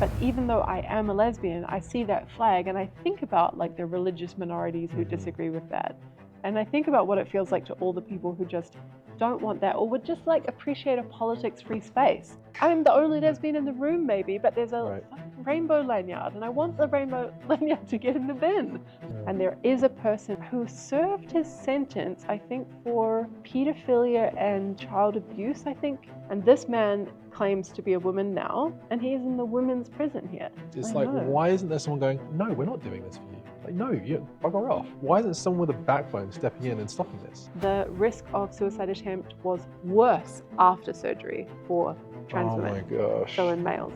But even though I am a lesbian, I see that flag and I think about like the religious minorities who disagree with that. And I think about what it feels like to all the people who just don't want that or would just like appreciate a politics-free space. I'm the only lesbian in the room maybe, but there's a fucking rainbow lanyard and I want the rainbow lanyard to get in the bin. And there is a person who served his sentence, I think, for pedophilia and child abuse, I think. And this man claims to be a woman now, and he is in the women's prison here. It's like, why isn't there someone going, no, we're not doing this for you? Like, no, you bugger off. Why isn't someone with a backbone stepping in and stopping this? The risk of suicide attempt was worse after surgery for trans women. Oh my gosh. So in males.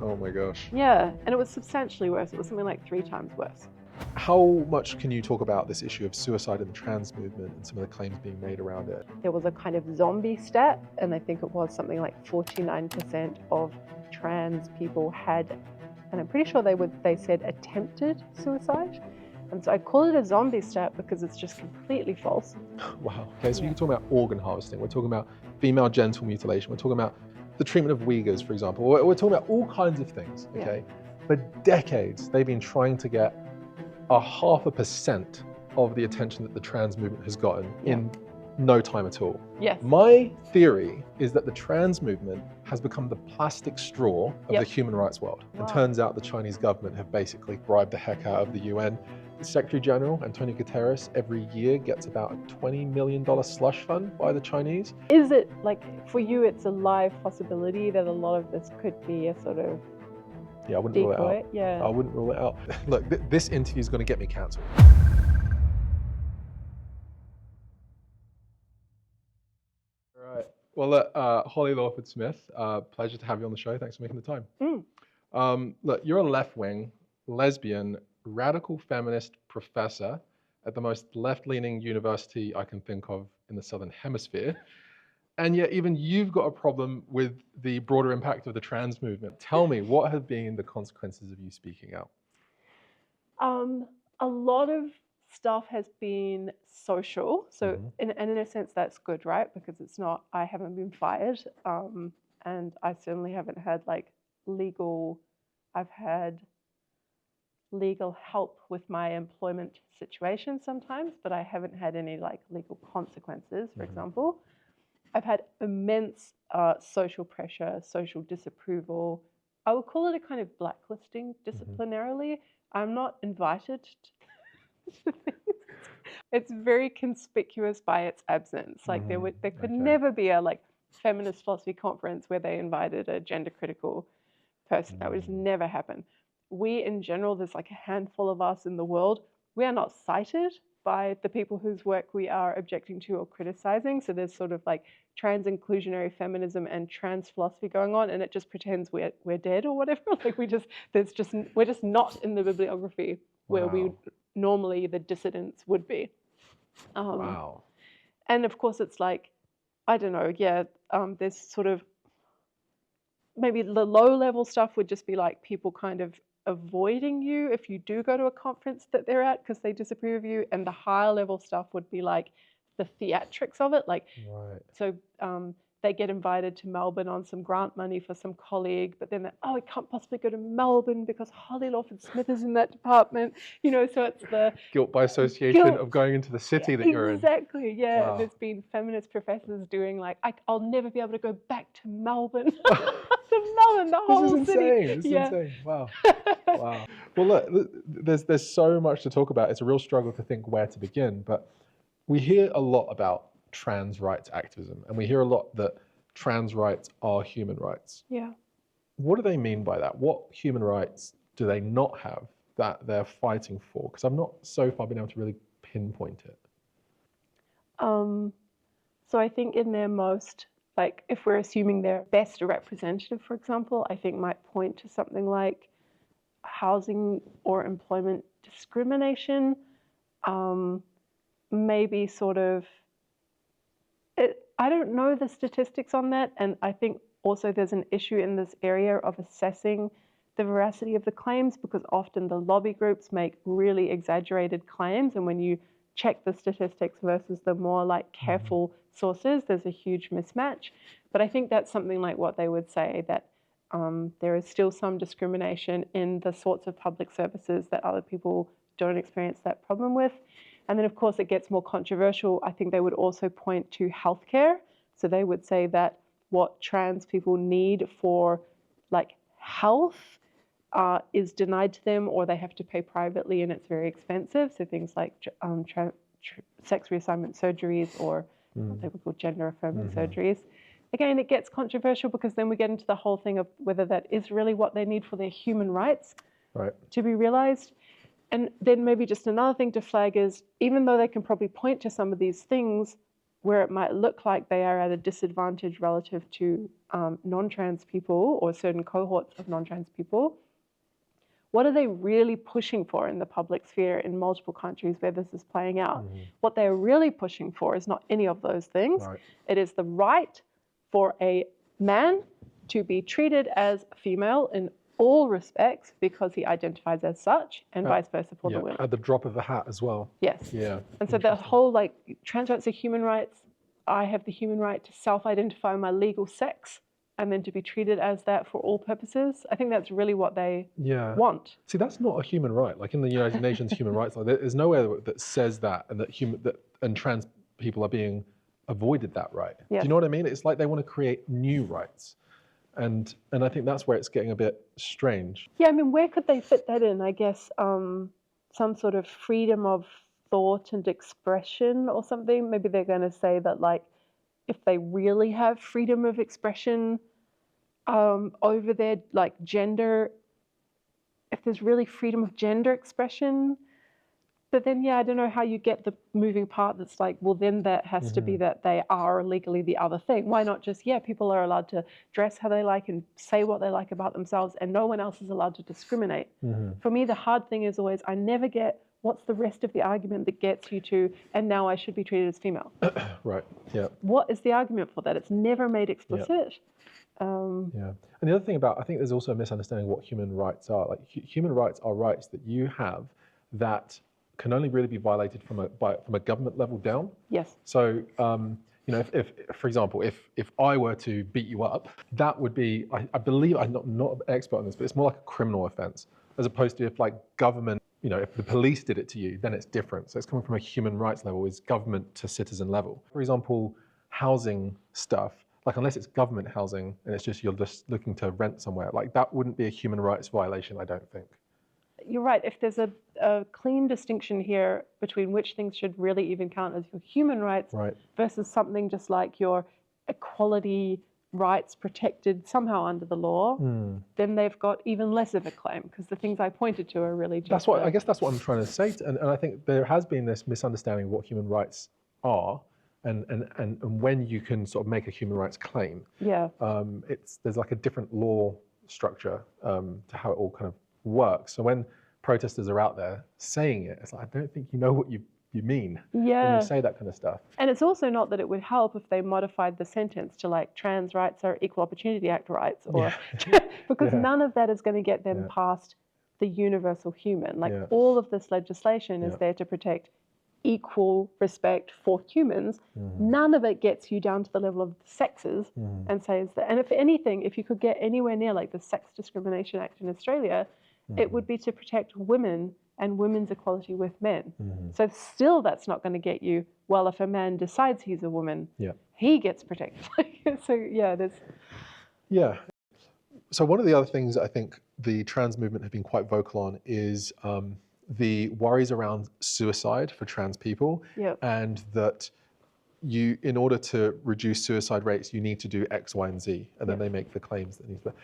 Oh my gosh. Yeah, and it was substantially worse. It was something like 3 times worse. How much can you talk about this issue of suicide in the trans movement and some of the claims being made around it? There was a kind of zombie stat, and I think it was something like 49% of trans people had, and I'm pretty sure they said attempted suicide. And so I call it a zombie stat because it's just completely false. Wow. Okay, so you're talking about organ harvesting. We're talking about female genital mutilation. We're talking about the treatment of Uyghurs, for example. We're talking about all kinds of things, okay? Yeah. For decades, they've been trying to get 0.5% of the attention that the trans movement has gotten in no time at all. Yes. My theory is that the trans movement has become the plastic straw of the human rights world. Wow. And turns out the Chinese government have basically bribed the heck out of the UN. The Secretary General, Antonio Guterres, every year gets about a $20 million slush fund by the Chinese. Is it, like, for you, it's a live possibility that a lot of this could be a sort of I wouldn't rule it out. Yeah. I wouldn't rule it out. Look, this interview is going to get me cancelled. All right. Well, Holly Lawford-Smith, pleasure to have you on the show. Thanks for making the time. Look, you're a left-wing, lesbian, radical feminist professor at the most left-leaning university I can think of in the Southern Hemisphere. And yet even you've got a problem with the broader impact of the trans movement. Tell me, what have been the consequences of you speaking out? A lot of stuff has been social. So in a sense, that's good, right? Because it's not, I haven't been fired. And I certainly haven't had I've had legal help with my employment situation sometimes, but I haven't had any legal consequences, for example. I've had immense social pressure, social disapproval. I would call it a kind of blacklisting disciplinarily. I'm not invited to things. It's very conspicuous by its absence. Like there could never be a feminist philosophy conference where they invited a gender critical person. That would just never happen. We in general, there's like a handful of us in the world. We are not cited by the people whose work we are objecting to or criticizing. So there's sort of trans inclusionary feminism and trans philosophy going on, and it just pretends we're dead or whatever. We're just not in the bibliography where we normally the dissidents would be. Wow. And of course it's I don't know, there's sort of maybe the low level stuff would just be people kind of avoiding you if you do go to a conference that they're at because they disagree with you, and the higher level stuff would be the theatrics of it. So they get invited to Melbourne on some grant money for some colleague, but then I can't possibly go to Melbourne because Holly Lawford-Smith is in that department, so it's the guilt by association of going into the city that you're in. Exactly, yeah. Wow. There's been feminist professors doing I'll never be able to go back to Melbourne. To Melbourne, the whole city. This is insane. Wow. Wow. Well, look, there's so much to talk about. It's a real struggle to think where to begin, but we hear a lot about trans rights activism, and we hear a lot that trans rights are human rights. Yeah. What do they mean by that? What human rights do they not have that they're fighting for? Because I've not so far been able to really pinpoint it. So I think in their most, if we're assuming their best representative, for example, I think might point to something like housing or employment discrimination, maybe sort of, I don't know the statistics on that, and I think also there's an issue in this area of assessing the veracity of the claims, because often the lobby groups make really exaggerated claims, and when you check the statistics versus the more careful sources, there's a huge mismatch. But I think that's something like what they would say, that there is still some discrimination in the sorts of public services that other people don't experience that problem with. And then, of course, it gets more controversial. I think they would also point to healthcare. So they would say that what trans people need for like health is denied to them, or they have to pay privately and it's very expensive. So things like sex reassignment surgeries, or what they would call gender affirming surgeries. Again, it gets controversial because then we get into the whole thing of whether that is really what they need for their human rights to be realized. And then maybe just another thing to flag is, even though they can probably point to some of these things where it might look like they are at a disadvantage relative to non-trans people or certain cohorts of non-trans people, what are they really pushing for in the public sphere in multiple countries where this is playing out? What they're really pushing for is not any of those things. It is the right for a man to be treated as a female in all respects because he identifies as such, and vice versa for the women. At the drop of a hat as well. Yes. Yeah. And so the whole like trans rights are human rights. I have the human right to self-identify my legal sex and then to be treated as that for all purposes. I think that's really what they want. See, that's not a human right. Like in the United Nations human rights law, there's nowhere that says that, and that trans people are being avoided that right. Yes. Do you know what I mean? It's like they want to create new rights. And I think that's where it's getting a bit strange. Yeah, I mean, where could they fit that in? I guess some sort of freedom of thought and expression or something. Maybe they're going to say that, like, if they really have freedom of expression over their, like, gender, if there's really freedom of gender expression, but then, yeah, I don't know how you get the moving part that's like, well, then that has to be that they are legally the other thing. Why not just, people are allowed to dress how they like and say what they like about themselves, and no one else is allowed to discriminate. For me, the hard thing is always, I never get what's the rest of the argument that gets you to, and now I should be treated as female. Right, yeah. What is the argument for that? It's never made explicit. And the other thing about, I think there's also a misunderstanding what human rights are. Like human rights are rights that you have that can only really be violated from a government level down. Yes. So, you know, if for example, if I were to beat you up, that would be, I believe, I'm not an expert on this, but it's more like a criminal offense, as opposed to if like government, you know, if the police did it to you, then it's different. So it's coming from a human rights level, it's government to citizen level. For example, housing stuff, like unless it's government housing and it's just, you're just looking to rent somewhere, like that wouldn't be a human rights violation, I don't think. You're right. If there's a clean distinction here between which things should really even count as your human rights versus something just like your equality rights protected somehow under the law, then they've got even less of a claim, because the things I pointed to are really just... I guess that's what I'm trying to say. And I think there has been this misunderstanding of what human rights are and when you can sort of make a human rights claim. Yeah. There's like a different law structure to how it all kind of works. So when protesters are out there saying it, it's like, I don't think you know what you mean when you say that kind of stuff. And it's also not that it would help if they modified the sentence to like, trans rights are Equal Opportunity Act rights, or because none of that is going to get them past the universal human. Like all of this legislation is there to protect equal respect for humans. None of it gets you down to the level of the sexes and says that. And if anything, if you could get anywhere near like the Sex Discrimination Act in Australia, it would be to protect women and women's equality with men. So still that's not going to get you, well, if a man decides he's a woman, he gets protected. So So one of the other things that I think the trans movement have been quite vocal on is the worries around suicide for trans people, and that in order to reduce suicide rates, you need to do X, Y, and Z, and then they make the claims that need to be.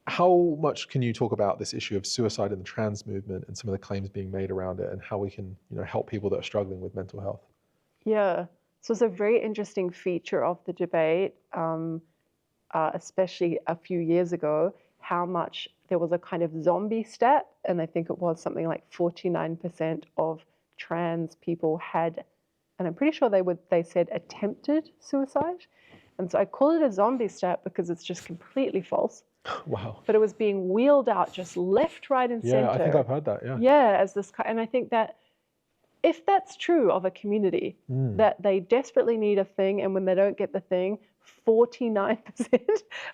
How much can you talk about this issue of suicide in the trans movement and some of the claims being made around it, and how we can, help people that are struggling with mental health? Yeah, so it's a very interesting feature of the debate, especially a few years ago, how much there was a kind of zombie stat, and I think it was something like 49% of trans people had, and I'm pretty sure they said attempted suicide. And so I call it a zombie stat because it's just completely false. Wow. But it was being wheeled out just left, right, and center. Yeah, I think I've heard that, as this, and I think that if that's true of a community, that they desperately need a thing, and when they don't get the thing, 49%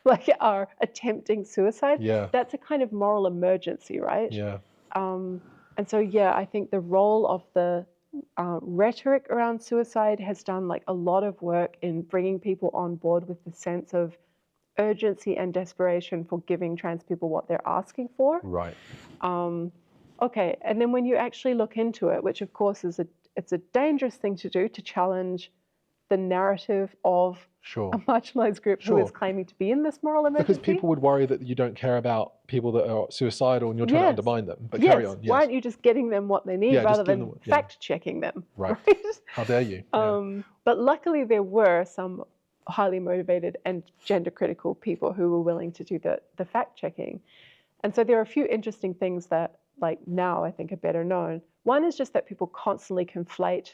like are attempting suicide. Yeah. That's a kind of moral emergency, right? Yeah. And so, yeah, I think the role of the rhetoric around suicide has done like a lot of work in bringing people on board with the sense of urgency and desperation for giving trans people what they're asking for. Right. Okay, and then when you actually look into it, which of course it's a dangerous thing to do, to challenge the narrative of a marginalized group who is claiming to be in this moral emergency. Because people would worry that you don't care about people that are suicidal and you're trying to undermine them. But carry on. Yes. Why aren't you just getting them what they need rather than fact-checking them? Right. How dare you? But luckily there were some highly motivated and gender-critical people who were willing to do the fact-checking. And so there are a few interesting things that like now I think are better known. One is just that people constantly conflate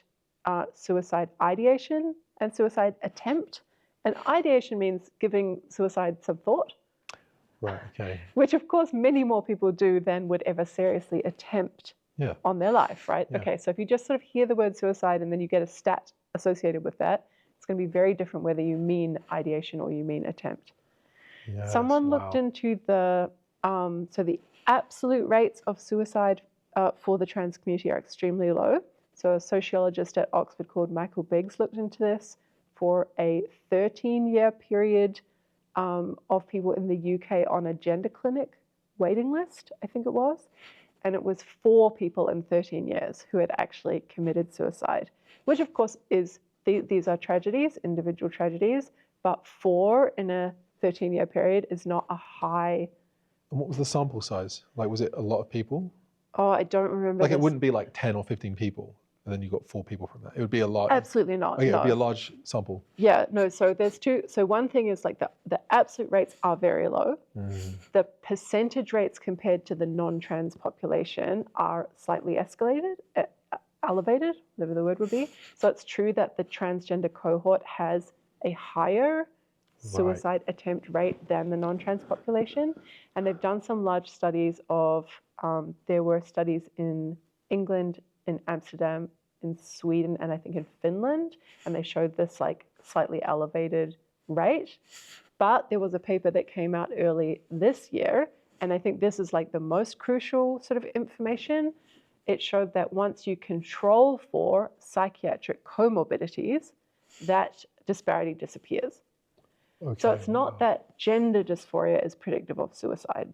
suicide ideation and suicide attempt. And ideation means giving suicide some thought. Right, okay. Which of course many more people do than would ever seriously attempt on their life, right? Yeah. Okay, so if you just sort of hear the word suicide and then you get a stat associated with that, it's going to be very different whether you mean ideation or you mean attempt. Yes, Someone looked into the absolute rates of suicide for the trans community are extremely low. So a sociologist at Oxford called Michael Biggs looked into this for a 13-year period of people in the UK on a gender clinic waiting list, I think it was. And it was 4 people in 13 years who had actually committed suicide, which of course is, these are tragedies, individual tragedies, but 4 in a 13-year period is not a high. And what was the sample size? Like, was it a lot of people? Oh, I don't remember. Like, it wouldn't be like 10 or 15 people, and then you got 4 people from that. It would be a large. Absolutely not. Okay, it would be a large sample. Yeah, no. So there's 2. So one thing is like the absolute rates are very low. The percentage rates compared to the non-trans population are slightly elevated, whatever the word would be. So it's true that the transgender cohort has a higher suicide attempt rate than the non-trans population. And they've done some large studies of, there were studies in England, in Amsterdam, in Sweden, and I think in Finland, and they showed this like slightly elevated rate. But there was a paper that came out early this year, and I think this is like the most crucial sort of information. It showed that once you control for psychiatric comorbidities, that disparity disappears. Okay, so it's not that gender dysphoria is predictive of suicide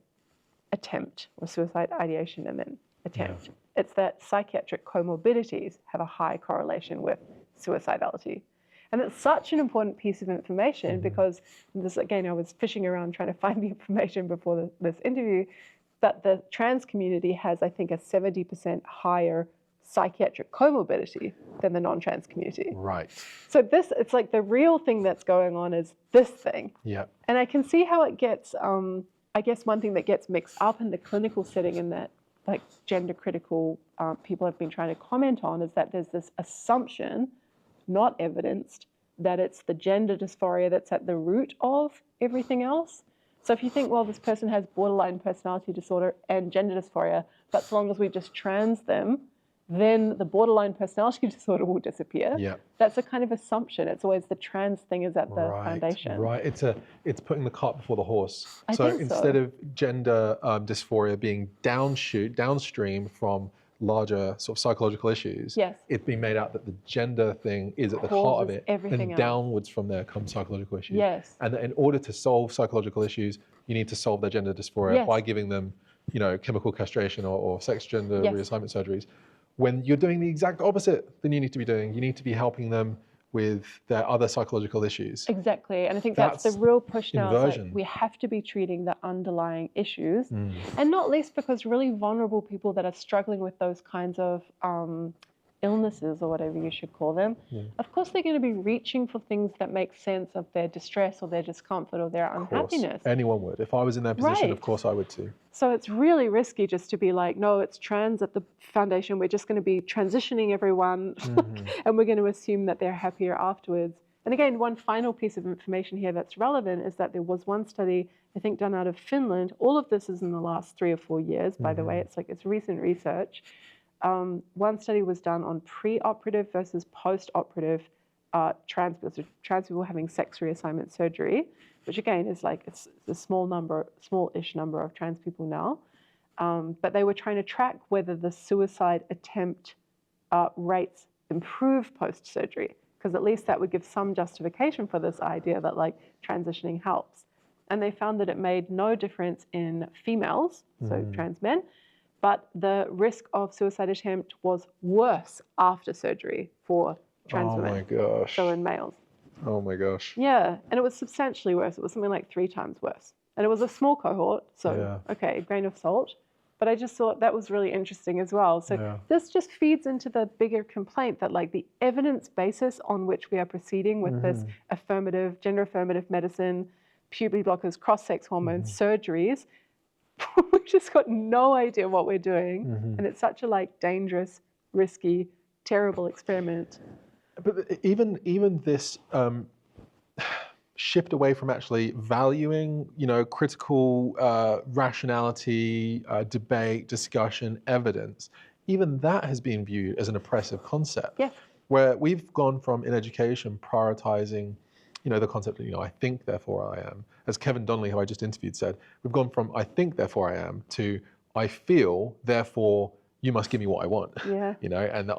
attempt or suicide ideation and then attempt. Yeah. It's that psychiatric comorbidities have a high correlation with suicidality. And it's such an important piece of information because this, again, I was fishing around trying to find the information before this interview, but the trans community has, I think, a 70% higher psychiatric comorbidity than the non-trans community. Right. So this, it's like the real thing that's going on is this thing. Yeah. And I can see how it gets, I guess one thing that gets mixed up in the clinical setting in that like gender critical people have been trying to comment on is that there's this assumption, not evidenced, that it's the gender dysphoria that's at the root of everything else. So if you think, well, this person has borderline personality disorder and gender dysphoria, but so long as we just trans them, then the borderline personality disorder will disappear. Yeah. That's a kind of assumption. It's always the trans thing is at the foundation. Right. It's putting the cart before the horse. I think instead of gender dysphoria being downstream from larger sort of psychological issues, it's being made out that the gender thing is at the heart of it, and downwards from there come psychological issues. Yes. And that in order to solve psychological issues, you need to solve their gender dysphoria by giving them, chemical castration or sex gender reassignment surgeries. When you're doing the exact opposite than you need to be doing, you need to be helping them with their other psychological issues. Exactly, and I think that's the real push now. Like we have to be treating the underlying issues, and not least because really vulnerable people that are struggling with those kinds of illnesses or whatever you should call them, of course they're going to be reaching for things that make sense of their distress or their discomfort or their unhappiness. Anyone would. If I was in their position, of course I would too. So it's really risky just to be like, no, it's trans at the foundation. We're just going to be transitioning everyone and we're going to assume that they're happier afterwards. And again, one final piece of information here that's relevant is that there was one study, I think, done out of Finland. All of this is in the last 3 or 4 years, by the way. It's recent research. One study was done on pre-operative versus post-operative trans people, so trans people having sex reassignment surgery, which again is like it's a smallish number of trans people now. But they were trying to track whether the suicide attempt rates improve post-surgery, because at least that would give some justification for this idea that like transitioning helps. And they found that it made no difference in females, so trans men, but the risk of suicide attempt was worse after surgery for trans women. Oh my gosh. So in males. Oh my gosh. Yeah, and it was substantially worse. It was something like 3 times worse. And it was a small cohort, so okay, a grain of salt. But I just thought that was really interesting as well. So this just feeds into the bigger complaint that like the evidence basis on which we are proceeding with this gender affirmative medicine, puberty blockers, cross-sex hormone surgeries, we've just got no idea what we're doing. And it's such a like dangerous, risky, terrible experiment. But even this shift away from actually valuing, critical rationality, debate, discussion, evidence, even that has been viewed as an oppressive concept. Yes. Where we've gone from, in education, prioritizing, the concept of, I think, therefore I am. As Kevin Donnelly, who I just interviewed, said, we've gone from I think, therefore I am, to I feel, therefore you must give me what I want. Yeah. And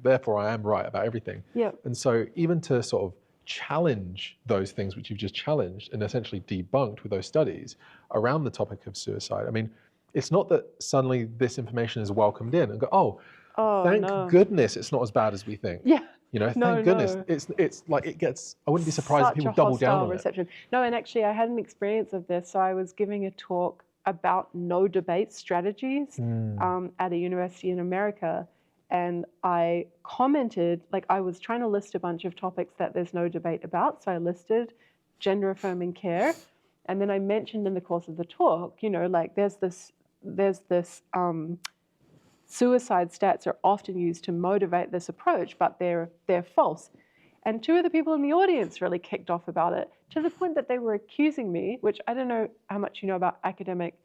therefore I am right about everything. Yeah. And so even to sort of challenge those things which you've just challenged and essentially debunked with those studies around the topic of suicide. I mean, it's not that suddenly this information is welcomed in and go, thank goodness it's not as bad as we think. Yeah. Thank goodness. It's like it gets, I wouldn't be surprised if people double down on reception. No, and actually I had an experience of this. So I was giving a talk about no debate strategies at a university in America. And I commented, like I was trying to list a bunch of topics that there's no debate about. So I listed gender affirming care. And then I mentioned in the course of the talk, like there's this suicide stats are often used to motivate this approach, but they're false. And 2 of the people in the audience really kicked off about it to the point that they were accusing me, which I don't know how much you know about academic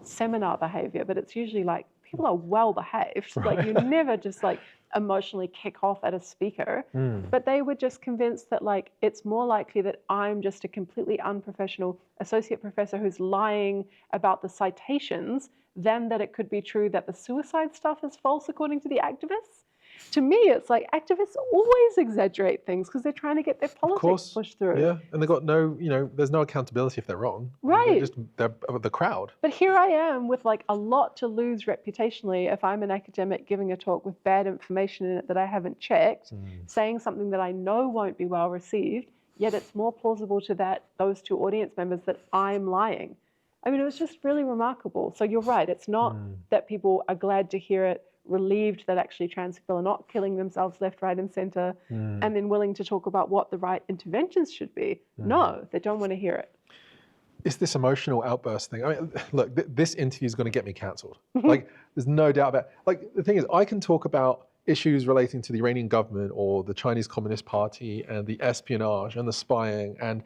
seminar behavior, but it's usually like people are well behaved. Right. Like you never just like emotionally kick off at a speaker, but they were just convinced that like it's more likely that I'm just a completely unprofessional associate professor who's lying about the citations than that it could be true that the suicide stuff is false according to the activists. To me, it's like activists always exaggerate things because they're trying to get their politics pushed through. Yeah, and they've got no, there's no accountability if they're wrong. Right. They're the crowd. But here I am with like a lot to lose reputationally if I'm an academic giving a talk with bad information in it that I haven't checked, saying something that I know won't be well received, yet it's more plausible to those 2 audience members that I'm lying. I mean, it was just really remarkable. So you're right. It's not that people are glad to hear it, relieved that actually trans people are not killing themselves left, right, and center, and then willing to talk about what the right interventions should be. No, they don't want to hear it. It's this emotional outburst thing. I mean, look, this interview is going to get me cancelled. Like, there's no doubt about it. Like, the thing is, I can talk about issues relating to the Iranian government or the Chinese Communist Party and the espionage and the spying and,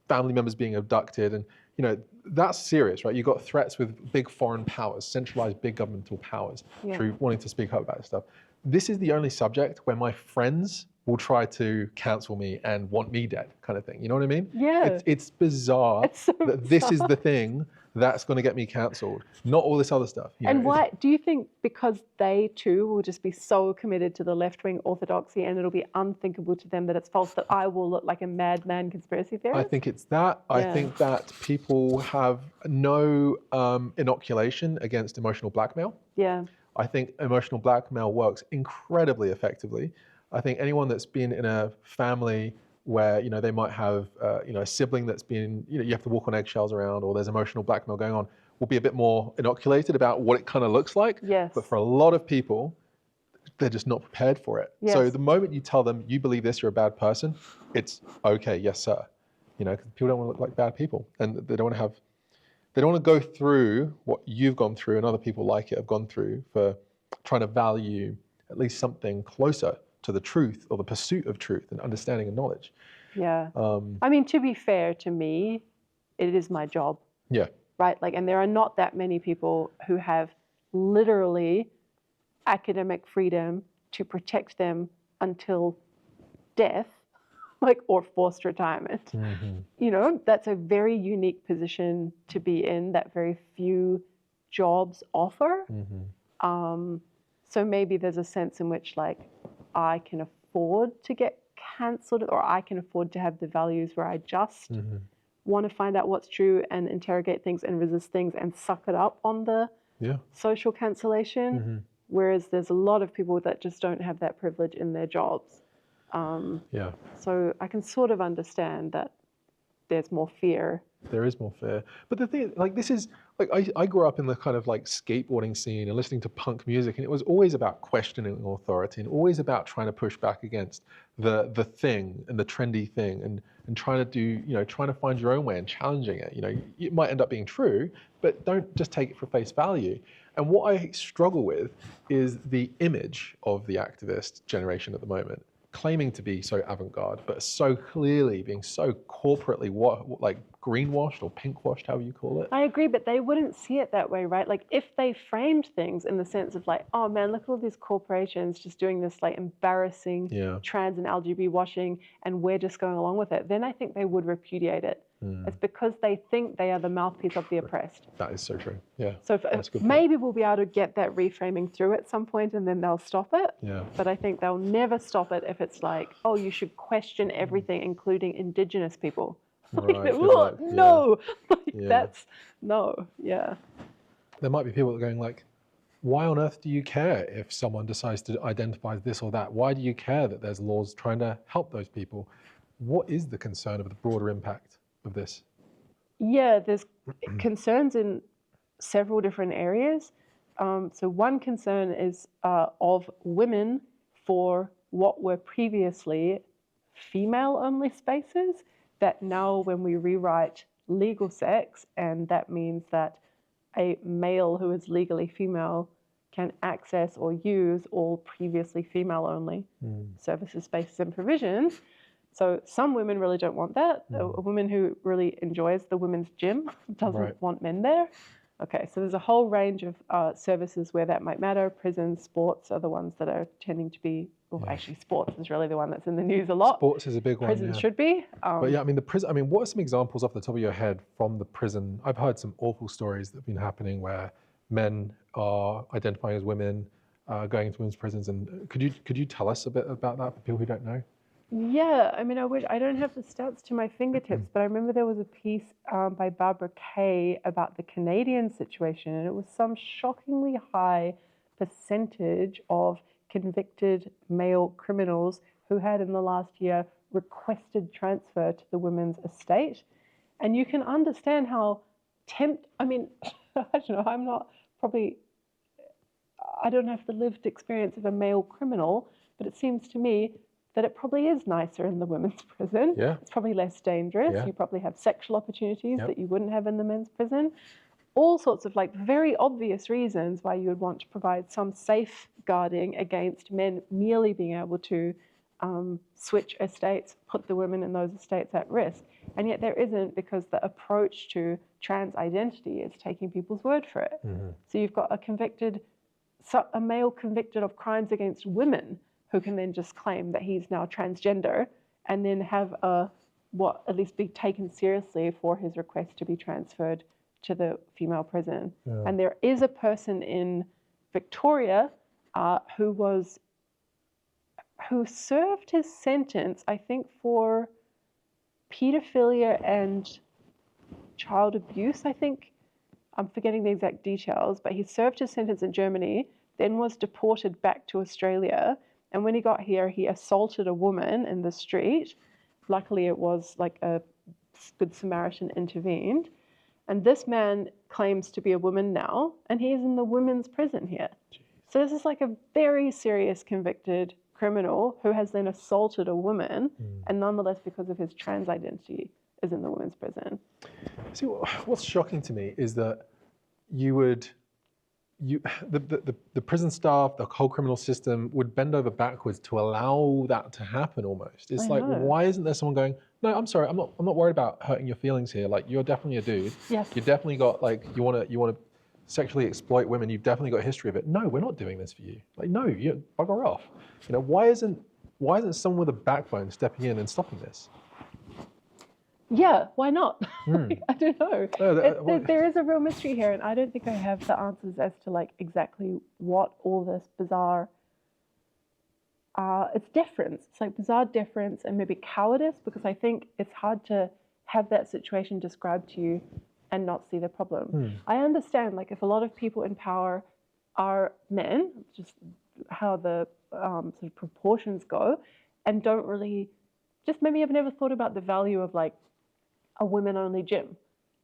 family members being abducted and, that's serious, right? You've got threats with big foreign powers, centralized big governmental powers through wanting to speak up about this stuff. This is the only subject where my friends will try to cancel me and want me dead kind of thing. You know what I mean? Yeah. It's bizarre It's so that this is the thing that's going to get me cancelled, not all this other stuff. And why do you think because they too will just be so committed to the left-wing orthodoxy and it'll be unthinkable to them that it's false that I will look like a madman conspiracy theorist? I think it's that. I think that people have no inoculation against emotional blackmail. Yeah. I think emotional blackmail works incredibly effectively. I think anyone that's been in a family where they might have a sibling that's been you have to walk on eggshells around, or there's emotional blackmail going on, will be a bit more inoculated about what it kind of looks like. Yes. But for a lot of people, they're just not prepared for it. Yes. So the moment you tell them you believe this, you're a bad person, it's okay, yes sir. Because people don't want to look like bad people, and they don't want to go through what you've gone through and other people like it have gone through for trying to value at least something closer to the truth or the pursuit of truth and understanding and knowledge. Yeah. I mean, to be fair to me, it is my job. Yeah. Right? Like, and there are not that many people who have literally academic freedom to protect them until death, like, or forced retirement. You know, that's a very unique position to be in that very few jobs offer. So maybe there's a sense in which, like, I can afford to get cancelled, or I can afford to have the values where I just want to find out what's true and interrogate things and resist things and suck it up on the social cancellation. Whereas there's a lot of people that just don't have that privilege in their jobs. So I can sort of understand that there's more fear. There is more fear. But the thing, like, this is, like, I grew up in the kind of like skateboarding scene and listening to punk music, and it was always about questioning authority and always about trying to push back against the thing and the trendy thing, and trying to do, you know, trying to find your own way and challenging it. You know, it might end up being true, but don't just take it for face value. And what I struggle with is the image of the activist generation at the moment, claiming to be so avant-garde, but so clearly being so corporately like greenwashed or pinkwashed, however you call it. I agree, but they wouldn't see it that way, right? Like, if they framed things in the sense of like, oh man, look at all these corporations just doing this like embarrassing trans and LGBT washing, and we're just going along with it, then I think they would repudiate it. It's because they think they are the mouthpiece of the oppressed. That is so true. Yeah. So maybe we'll be able to get that reframing through at some point, and then they'll stop it. But I think they'll never stop it if it's like, oh, you should question everything, including Indigenous people. Right. No, that's no. There might be people that are going like, why on earth do you care if someone decides to identify as this or that? Why do you care that there's laws trying to help those people? What is the concern of the broader impact of this? Yeah, there's concerns in several different areas. So one concern is of women for what were previously female-only spaces, that now when we rewrite legal sex, and that means that a male who is legally female can access or use all previously female-only services, spaces, and provisions. So some women really don't want that. A woman who really enjoys the women's gym doesn't want men there. Okay, so there's a whole range of services where that might matter. Prisons, sports are the ones that are tending to be, well, actually sports is really the one that's in the news a lot. Sports is a big one. Prisons should be. But yeah, I mean, the prison, I mean, what are some examples off the top of your head from the prison? I've heard some awful stories that have been happening where men are identifying as women, going into women's prisons. And could you tell us a bit about that for people who don't know? Yeah, I mean, I don't have the stats to my fingertips, but I remember there was a piece by Barbara Kay about the Canadian situation, and it was some shockingly high percentage of convicted male criminals who had in the last year requested transfer to the women's estate. And you can understand how I mean, I don't know, I don't have the lived experience of a male criminal, but it seems to me that it probably is nicer in the women's prison. It's probably less dangerous. You probably have sexual opportunities that you wouldn't have in the men's prison. All sorts of like very obvious reasons why you would want to provide some safeguarding against men merely being able to switch estates, put the women in those estates at risk. And yet there isn't, because the approach to trans identity is taking people's word for it. So you've got a male convicted of crimes against women who can then just claim that he's now transgender, and then have at least be taken seriously for his request to be transferred to the female prison. And there is a person in Victoria who served his sentence, I think, for pedophilia and child abuse, I think. I'm forgetting the exact details, but he served his sentence in Germany, then was deported back to Australia. And when he got here, he assaulted a woman in the street. Luckily, it was like a Good Samaritan intervened. And this man claims to be a woman now, and he is in the women's prison here. Jeez. So this is like a very serious convicted criminal who has then assaulted a woman, and nonetheless, because of his trans identity, is in the women's prison. See, what's shocking to me is that the prison staff, the whole criminal system would bend over backwards to allow that to happen almost. It's like, why isn't there someone going, no, I'm sorry, I'm not worried about hurting your feelings here. Like, you're definitely a dude. Yes. You definitely got, like, you want to sexually exploit women. You've definitely got a history of it. No, we're not doing this for you. Like, no, you bugger off. You know, why isn't Why isn't someone with a backbone stepping in and stopping this? Yeah, why not? I don't know. Well, There is a real mystery here, and I don't think I have the answers as to like exactly what all this bizarre. It's deference. It's like bizarre deference and maybe cowardice, because I think it's hard to have that situation described to you and not see the problem. I understand, like, if a lot of people in power are men, just how the sort of proportions go, and don't really, just maybe have never thought about the value of like a women-only gym.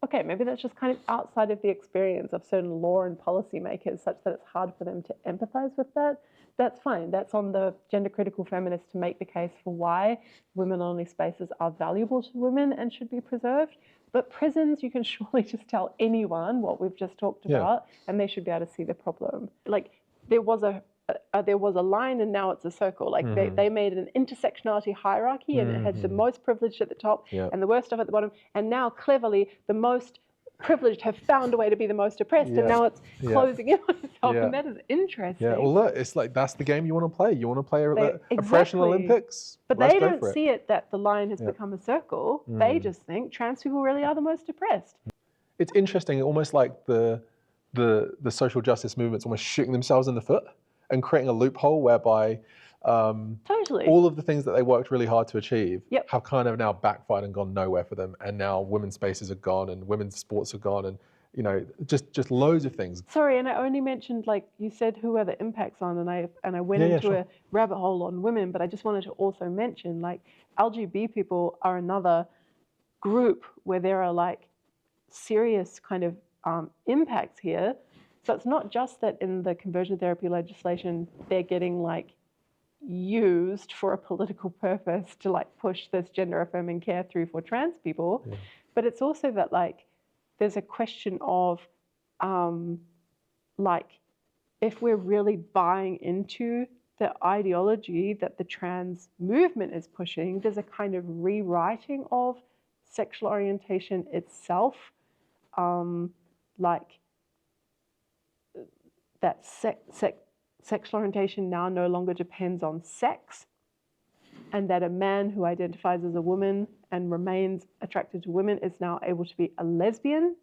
Okay, maybe that's just kind of outside of the experience of certain law and policy makers, such that it's hard for them to empathize with that. That's fine. That's on the gender critical feminists to make the case for why women-only spaces are valuable to women and should be preserved. But prisons, you can surely just tell anyone what we've just talked about, and they should be able to see the problem. Like, there was a line and now it's a circle. Like they made an intersectionality hierarchy, and it had the most privileged at the top and the worst off at the bottom. And now cleverly the most privileged have found a way to be the most oppressed, and now it's closing in on itself, and that is interesting. Yeah, well, look, it's like that's the game you want to play. You want to play oppression Olympics, but they don't see it that the line has become a circle. They just think trans people really are the most oppressed. It's interesting, almost like the social justice movement's almost shooting themselves in the foot and creating a loophole whereby all of the things that they worked really hard to achieve have kind of now backfired and gone nowhere for them. And now women's spaces are gone and women's sports are gone, and you know, just loads of things. Sorry, and I only mentioned, like you said, who are the impacts on, and I went into a rabbit hole on women, but I just wanted to also mention, like, LGBT people are another group where there are like serious kind of impacts here. So it's not just that in the conversion therapy legislation, they're getting like used for a political purpose to like push this gender affirming care through for trans people, but it's also that like there's a question of like, if we're really buying into the ideology that the trans movement is pushing, there's a kind of rewriting of sexual orientation itself, like that sexual orientation now no longer depends on sex, and that a man who identifies as a woman and remains attracted to women is now able to be a lesbian.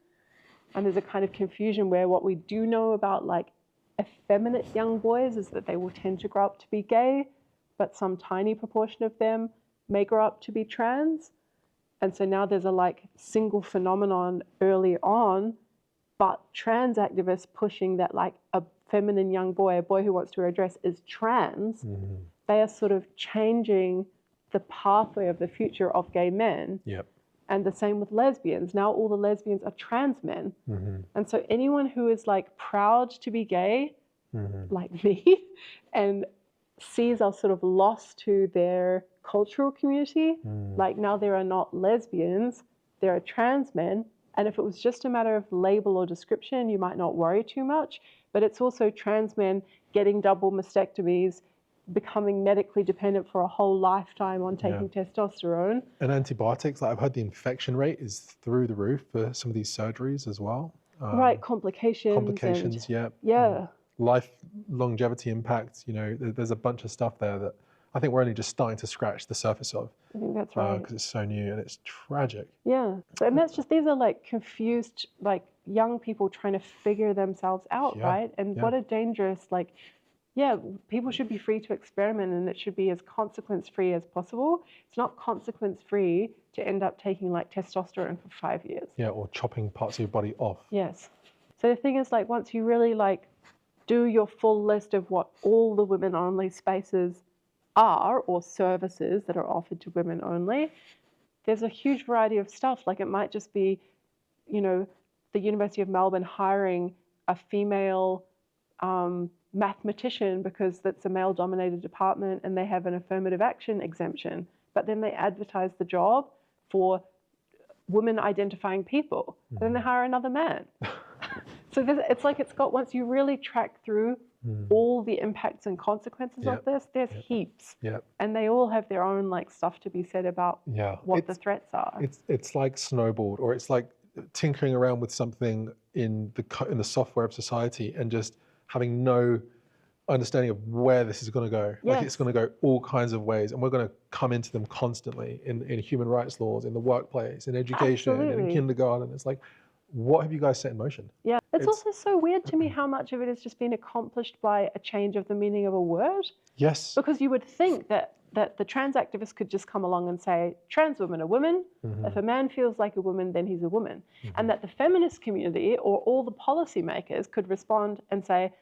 And there's a kind of confusion where what we do know about like effeminate young boys is that they will tend to grow up to be gay, but some tiny proportion of them may grow up to be trans. And so now there's a like single phenomenon early on, but trans activists pushing that like a feminine young boy, a boy who wants to wear a dress, is trans. They are sort of changing the pathway of the future of gay men. And the same with lesbians. Now all the lesbians are trans men. And so anyone who is like proud to be gay, like me, and sees us sort of lost to their cultural community, like now there are not lesbians, there are trans men. And if it was just a matter of label or description, you might not worry too much. But it's also trans men getting double mastectomies, becoming medically dependent for a whole lifetime on taking testosterone. And antibiotics, like I've heard the infection rate is through the roof for some of these surgeries as well. Right, complications. Life longevity impacts, you know, there's a bunch of stuff there that I think we're only just starting to scratch the surface of. I think that's right. Because it's so new and it's tragic. Yeah, and that's just, these are like confused, like young people trying to figure themselves out, right? And what a dangerous, like, people should be free to experiment, and it should be as consequence-free as possible. It's not consequence-free to end up taking like testosterone for 5 years. Or chopping parts of your body off. Yes. So the thing is, like, once you really like do your full list of what all the women-only spaces are, or services that are offered to women only, there's a huge variety of stuff. Like, it might just be, you know, the University of Melbourne hiring a female mathematician because that's a male-dominated department and they have an affirmative action exemption, but then they advertise the job for women-identifying people, and then they hire another man. So it's like, it's got, once you really track through all the impacts and consequences of this, there's heaps. And they all have their own like stuff to be said about what the threats are. It's like snowballed, or it's like tinkering around with something in the software of society and just having no understanding of where this is going to go. Like Yes. it's going to go all kinds of ways, and we're going to come into them constantly in human rights laws, in the workplace, in education, in Absolutely. kindergarten. It's like, what have you guys set in motion? Yeah, it's also so weird to me how much of it is just being accomplished by a change of the meaning of a word. Yes. Because you would think that the trans activists could just come along and say, trans women are women. If a man feels like a woman, then he's a woman. And that the feminist community or all the policymakers could respond and say,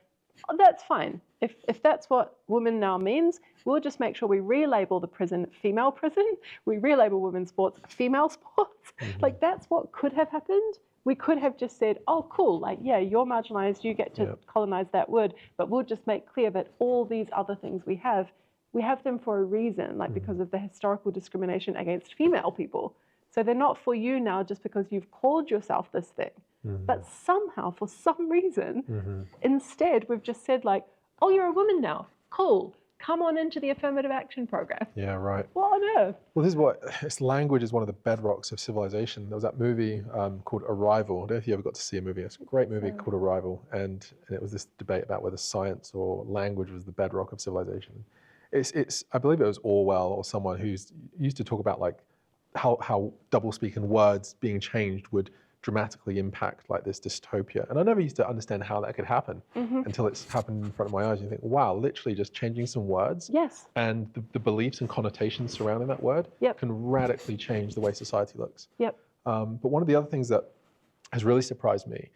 oh, that's fine. If that's what woman now means, we'll just make sure we relabel the prison female prison. We relabel women's sports female sports. Like that's what could have happened. We could have just said, oh, cool, like, yeah, you're marginalized, you get to colonize that word, but we'll just make clear that all these other things we have them for a reason, like because of the historical discrimination against female people. So they're not for you now just because you've called yourself this thing. But somehow, for some reason, instead, we've just said like, oh, you're a woman now, cool. Come on into the affirmative action program. Yeah, right. What on earth? Well, this language is one of the bedrocks of civilization. There was that movie called Arrival. I don't know if you ever got to see a movie. It's a great movie called Arrival. And it was this debate about whether science or language was the bedrock of civilization. I believe it was Orwell or someone who's used to talk about like how double-speak and words being changed would dramatically impact like this dystopia. And I never used to understand how that could happen until it's happened in front of my eyes. And you think, wow, literally just changing some words and the beliefs and connotations surrounding that word can radically change the way society looks. But one of the other things that has really surprised me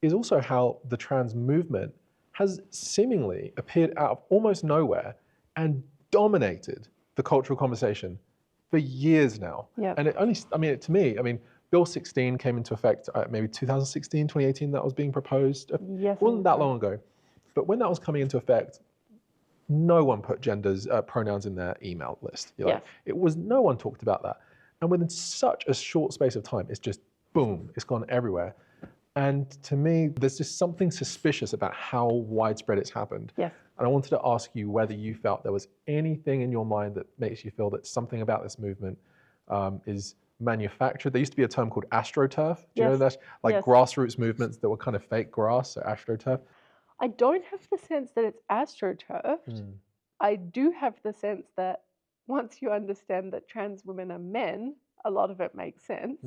is also how the trans movement has seemingly appeared out of almost nowhere and dominated the cultural conversation for years now. And it only, to me, Bill 16 came into effect maybe 2016, 2018, that was being proposed. It wasn't that long ago. But when that was coming into effect, no one put pronouns in their email list. No one talked about that. And within such a short space of time, it's just boom, it's gone everywhere. And to me, there's just something suspicious about how widespread it's happened. And I wanted to ask you whether you felt there was anything in your mind that makes you feel that something about this movement is manufactured. There used to be a term called astroturf. Do you know that? Like grassroots movements that were kind of fake grass, so astroturf. I don't have the sense that it's astroturfed. I do have the sense that once you understand that trans women are men, a lot of it makes sense.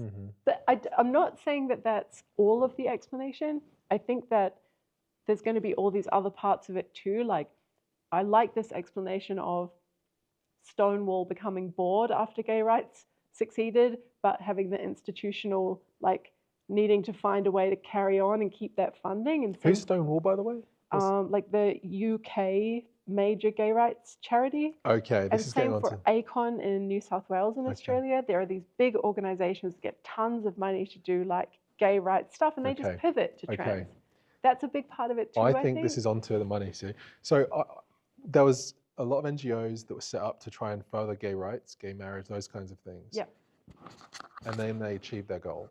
But I'm not saying that that's all of the explanation. I think that there's going to be all these other parts of it too. Like, I like this explanation of Stonewall becoming bored after gay rights succeeded, but having the institutional, like, needing to find a way to carry on and keep that funding. And who's Stonewall, by the way? Like the UK major gay rights charity. Okay, this is getting on to... And same for ACON in New South Wales in Australia. There are these big organizations that get tons of money to do like gay rights stuff, and they just pivot to trans. That's a big part of it too, I think. This is onto the money, see. So there was a lot of NGOs that were set up to try and further gay rights, gay marriage, those kinds of things. And then they achieved their goal.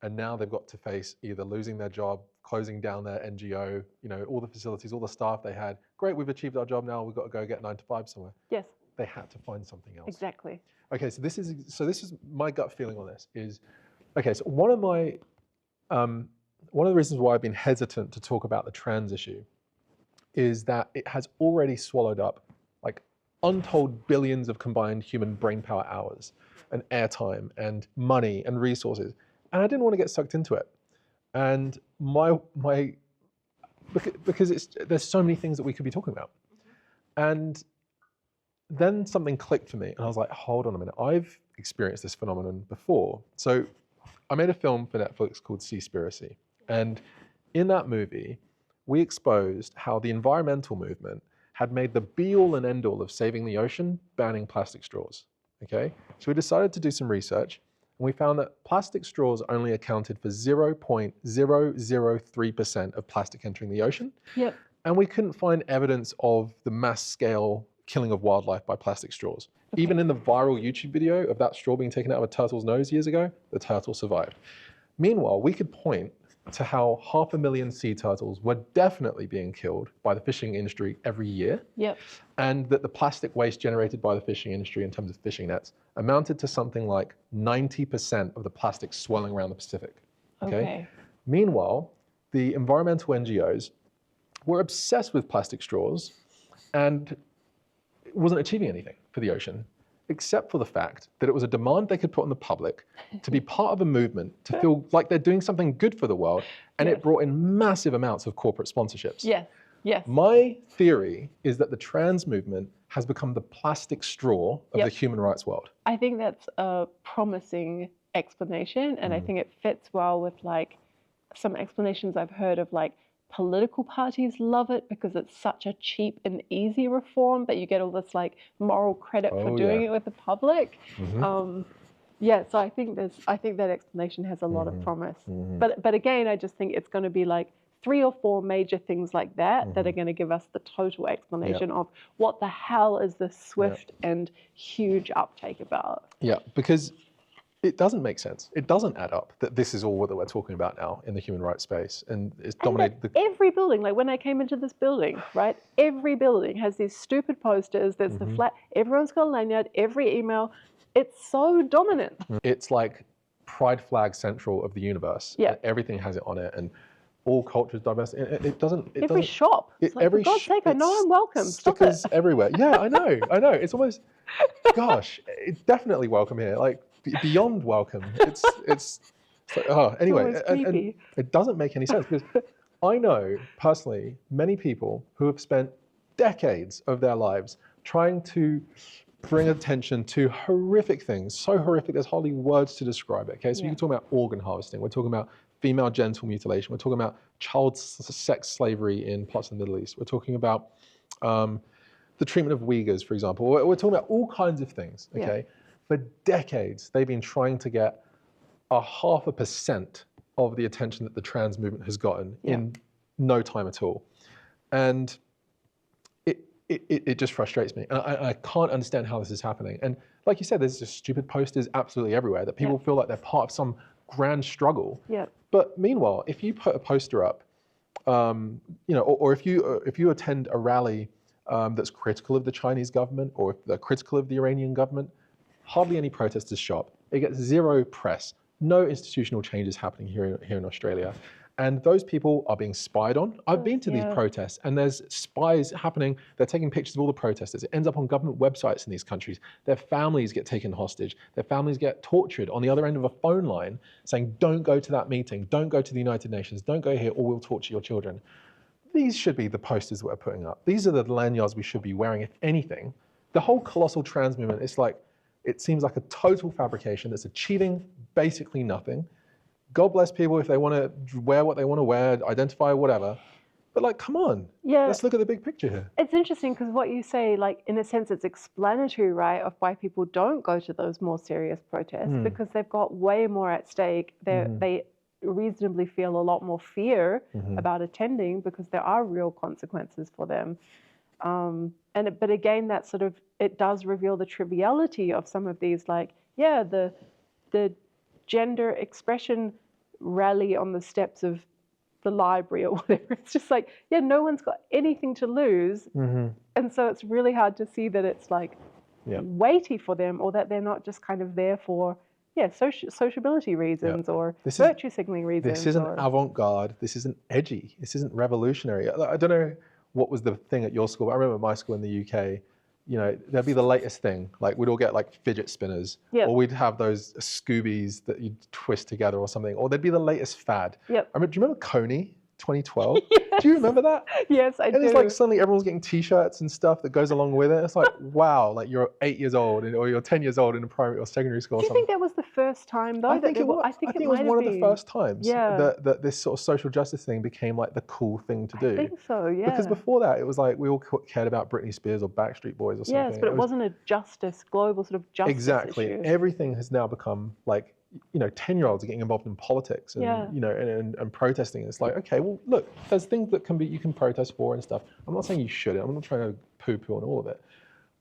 And now they've got to face either losing their job, closing down their NGO, all the facilities, all the staff they had. Great, we've achieved our job now, we've got to go get 9 to 5 somewhere. They had to find something else. Exactly. Okay, so this is my gut feeling on this is, okay, so one of the reasons why I've been hesitant to talk about the trans issue is that it has already swallowed up like untold billions of combined human brainpower hours and airtime and money and resources. And I didn't want to get sucked into it. And because there's so many things that we could be talking about. And then something clicked for me and I was like, hold on a minute, I've experienced this phenomenon before. So I made a film for Netflix called Seaspiracy. And in that movie, we exposed how the environmental movement had made the be-all and end-all of saving the ocean banning plastic straws, okay? So we decided to do some research, and we found that plastic straws only accounted for 0.003% of plastic entering the ocean. And we couldn't find evidence of the mass-scale killing of wildlife by plastic straws. Even in the viral YouTube video of that straw being taken out of a turtle's nose years ago, the turtle survived. Meanwhile, we could point to how 500,000 sea turtles were definitely being killed by the fishing industry every year. And that the plastic waste generated by the fishing industry in terms of fishing nets amounted to something like 90% of the plastic swirling around the Pacific. Meanwhile, the environmental NGOs were obsessed with plastic straws and wasn't achieving anything for the ocean, except for the fact that it was a demand they could put on the public to be part of a movement, to feel like they're doing something good for the world, and it brought in massive amounts of corporate sponsorships. Yes. My theory is that the trans movement has become the plastic straw of the human rights world. I think that's a promising explanation, and I think it fits well with like some explanations I've heard of like political parties love it because it's such a cheap and easy reform that you get all this like moral credit for doing it with the public. So I think that explanation has a lot of promise. But again, I just think it's going to be like 3 or 4 major things like that that are going to give us the total explanation of what the hell is this swift and huge uptake about. Yeah, because it doesn't make sense. It doesn't add up that this is all that we're talking about now in the human rights space, and it's dominated every building. Like when I came into this building, right? Every building has these stupid posters. There's the flat. Everyone's got a lanyard. Every email. It's so dominant. It's like pride flag central of the universe. Yeah. Everything has it on it, and all cultures diverse. It doesn't. Every shop. It's like, for God's sake, I know I'm welcome. Stickers everywhere. Yeah, I know. It's almost, gosh, it's definitely welcome here. Like beyond welcome. It's like, oh, anyway, and it doesn't make any sense because I know personally many people who have spent decades of their lives trying to bring attention to horrific things, so horrific there's hardly words to describe it. Okay, so you can talk about organ harvesting. We're talking about female genital mutilation. We're talking about child sex slavery in parts of the Middle East. We're talking about the treatment of Uyghurs, for example. We're talking about all kinds of things, okay? For decades, they've been trying to get 0.5% of the attention that the trans movement has gotten in no time at all. And it just frustrates me. And I can't understand how this is happening. And like you said, there's just stupid posters absolutely everywhere that people feel like they're part of some grand struggle. But meanwhile, if you put a poster up, or if you attend a rally that's critical of the Chinese government, or if they're critical of the Iranian government, hardly any protesters show up. It gets 0 press. No institutional changes happening here in Australia. And those people are being spied on. I've been to these protests and there's spies happening. They're taking pictures of all the protesters. It ends up on government websites in these countries. Their families get taken hostage. Their families get tortured on the other end of a phone line saying, don't go to that meeting. Don't go to the United Nations. Don't go here or we'll torture your children. These should be the posters that we're putting up. These are the lanyards we should be wearing, if anything. The whole colossal trans movement, it seems like a total fabrication that's achieving basically nothing. God bless people if they want to wear what they want to wear, identify whatever. But like, come on, let's look at the big picture here. It's interesting because what you say, like in a sense, it's explanatory, right, of why people don't go to those more serious protests because they've got way more at stake. They reasonably feel a lot more fear about attending because there are real consequences for them. But again, that sort of, it does reveal the triviality of some of these, like, the gender expression rally on the steps of the library or whatever. It's just like, no one's got anything to lose. And so it's really hard to see that it's like weighty for them, or that they're not just kind of there for, sociability reasons or virtue signaling reasons. This isn't avant-garde. This isn't edgy. This isn't revolutionary. I don't know what was the thing at your school, but I remember my school in the UK, there'd be the latest thing. Like we'd all get like fidget spinners, or we'd have those Scoobies that you'd twist together or something, or there'd be the latest fad. Do you remember Coney 2012? Do you remember that? Yes, I do. And it's like suddenly everyone's getting T-shirts and stuff that goes along with it. It's like, wow, like you're 8 years old or you're 10 years old in a primary or secondary school. Do you think that was the first time though? I think it was. I think it was one of the first times that this sort of social justice thing became like the cool thing to do. I think so, yeah. Because before that, it was like we all cared about Britney Spears or Backstreet Boys or something. Yes, but it wasn't a global sort of justice issue. Everything has now become like, 10-year-olds are getting involved in politics and, and protesting. It's like, okay, well, look, there's things that you can protest for and stuff. I'm not saying you shouldn't. I'm not trying to poo-poo on all of it.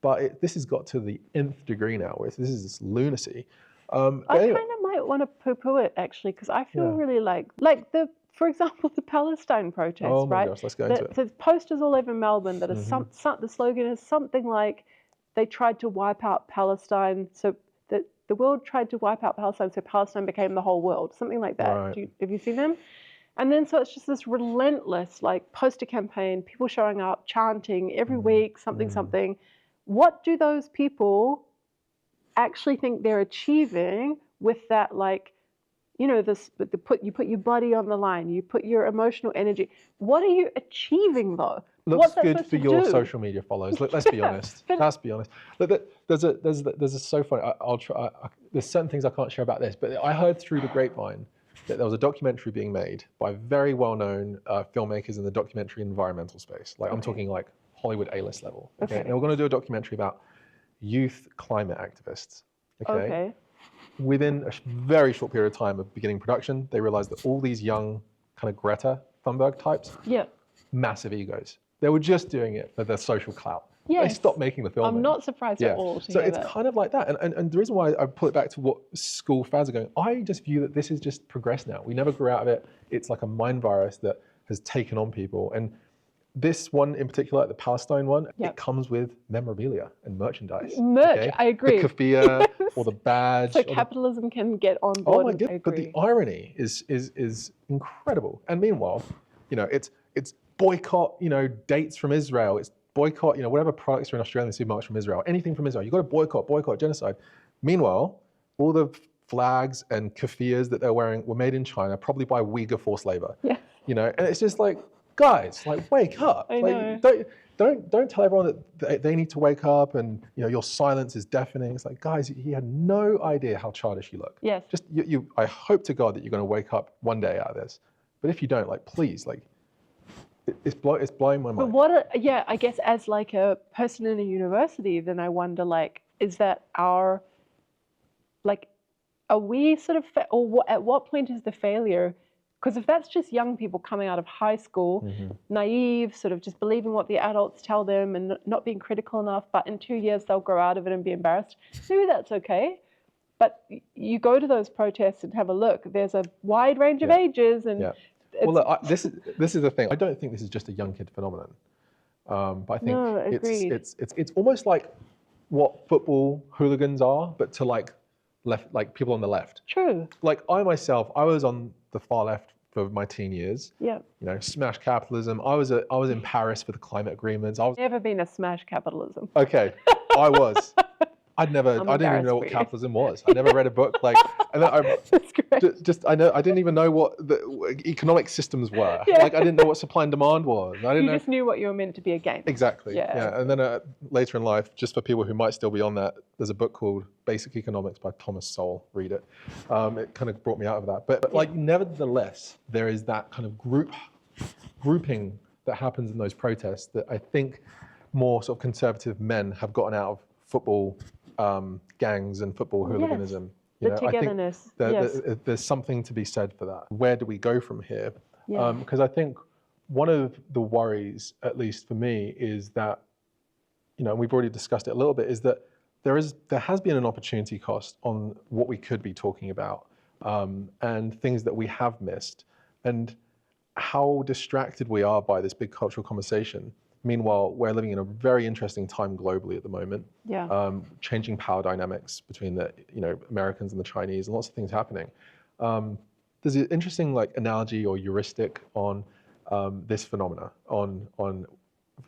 But this has got to the nth degree now where this is this lunacy. I kind of might want to poo-poo it, actually, because I feel really for example, the Palestine protests, right? Oh my gosh, let's go into it. There's posters all over Melbourne that are the slogan is something like, they tried to wipe out Palestine, so that the world tried to wipe out Palestine, so Palestine became the whole world, something like that. Right. Have you seen them? And then so it's just this relentless like poster campaign, people showing up, chanting every week, something. What do those people actually think they're achieving with that, like, this, you put your body on the line, you put your emotional energy. What are you achieving though? Looks good for your social media followers. Let's be honest. Let's be honest. Look, there's a so funny. I'll try. There's certain things I can't share about this, but I heard through the grapevine that there was a documentary being made by very well-known filmmakers in the documentary environmental space. Like I'm talking like Hollywood A-list level. Okay. And they were going to do a documentary about youth climate activists. Okay. Within a very short period of time of beginning production, they realized that all these young kind of Greta Thunberg types, massive egos. They were just doing it for their social clout. They stopped making the film. I'm not surprised at all to so hear it's kind of like that. And the reason why I pull it back to what school fads are going, I just view that this is just progressed now. We never grew out of it. It's like a mind virus that has taken on people. And this one in particular, the Palestine one, it comes with memorabilia and merchandise. I agree. The keffiyeh or the badge. So capitalism can get on board. Oh my god! But the irony is incredible. And meanwhile, it's boycott, dates from Israel. It's boycott, whatever products are in Australian supermarkets from Israel. Anything from Israel, you got to boycott genocide. Meanwhile, all the flags and keffiyehs that they're wearing were made in China, probably by Uyghur forced labor. And it's just like, guys, like wake up. I know. Don't tell everyone that they need to wake up and your silence is deafening. It's like, guys, he had no idea how childish you look. Yes. Just I hope to God that you're going to wake up one day out of this. But if you don't, like, please, like, it's blowing my mind. But I guess as like a person in a university, then I wonder, like, is that are we sort of, at what point is the failure? Because if that's just young people coming out of high school, naive, sort of just believing what the adults tell them and not being critical enough, but in 2 years they'll grow out of it and be embarrassed, maybe that's okay. But you go to those protests and have a look. There's a wide range of ages. And well, look, this is the thing. I don't think this is just a young kid phenomenon. But I think it's almost like what football hooligans are, but to like people on the left. True. Like I myself, I was on the far left for my teen years. Yeah. Smash capitalism. I was in Paris for the climate agreements. Never been a smash capitalism. Okay, I was. I didn't even know what capitalism was. I never read a book and then I didn't even know what the economic systems were. Like I didn't know what supply and demand was. You just knew what you were meant to be against. Exactly. Yeah. And then later in life, just for people who might still be on that, there's a book called Basic Economics by Thomas Sowell. Read it. It kind of brought me out of that. But like nevertheless, there is that kind of grouping that happens in those protests that I think more sort of conservative men have gotten out of football gangs and football hooliganism. The togetherness. I think there's something to be said for that. Where do we go from here? Because I think one of the worries, at least for me, is that, and we've already discussed it a little bit, is that there has been an opportunity cost on what we could be talking about and things that we have missed and how distracted we are by this big cultural conversation. Meanwhile, we're living in a very interesting time globally at the moment. Changing power dynamics between the Americans and the Chinese, and lots of things happening. There's an interesting analogy or heuristic on this phenomena. On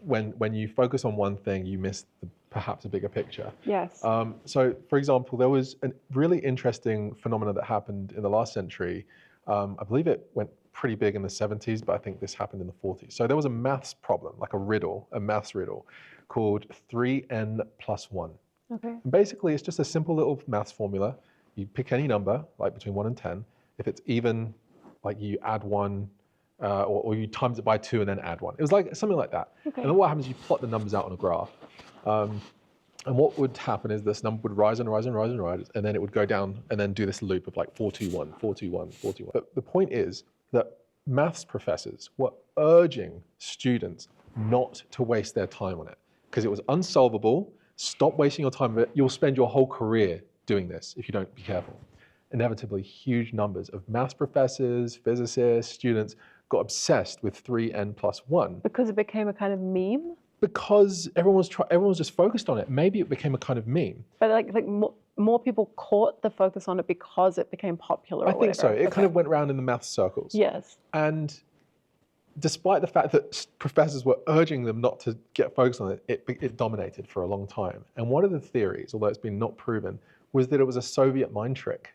when you focus on one thing, you miss perhaps a bigger picture. Yes. So, for example, there was a really interesting phenomena that happened in the last century. I believe it went pretty big in the 70s, but I think this happened in the 40s. So there was a maths problem, like a maths riddle, called 3n plus 1. Okay. And basically, it's just a simple little maths formula. You pick any number, like between 1 and 10. If it's even, like you add 1, or you times it by 2 and then add 1. It was like something like that. Okay. And then what happens is you plot the numbers out on a graph. And what would happen is this number would rise and rise and rise and rise, and then it would go down and then do this loop of like 421, 421, 421. But the point is that maths professors were urging students not to waste their time on it because it was unsolvable. Stop wasting your time on it. You'll spend your whole career doing this if you don't be careful. Inevitably, huge numbers of maths professors, physicists, students got obsessed with 3n plus 1. Because it became a kind of meme? Because everyone was just focused on it. Maybe it became a kind of meme. But like more people caught the focus on it because it became popular or I think so. whatever? It kind of went around in the math circles. Yes. And despite the fact that professors were urging them not to get focused on it, it dominated for a long time. And one of the theories, although it's been not proven, was that it was a Soviet mind trick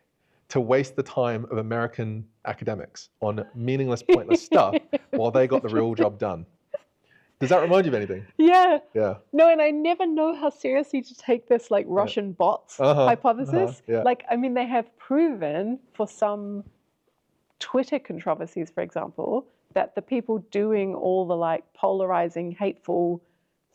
to waste the time of American academics on meaningless, pointless stuff while they got the real job done. Does that remind you of anything? Yeah. Yeah. No, and I never know how seriously to take this like Russian bots hypothesis. Yeah. Like, I mean, they have proven for some Twitter controversies, for example, that the people doing all the like polarizing, hateful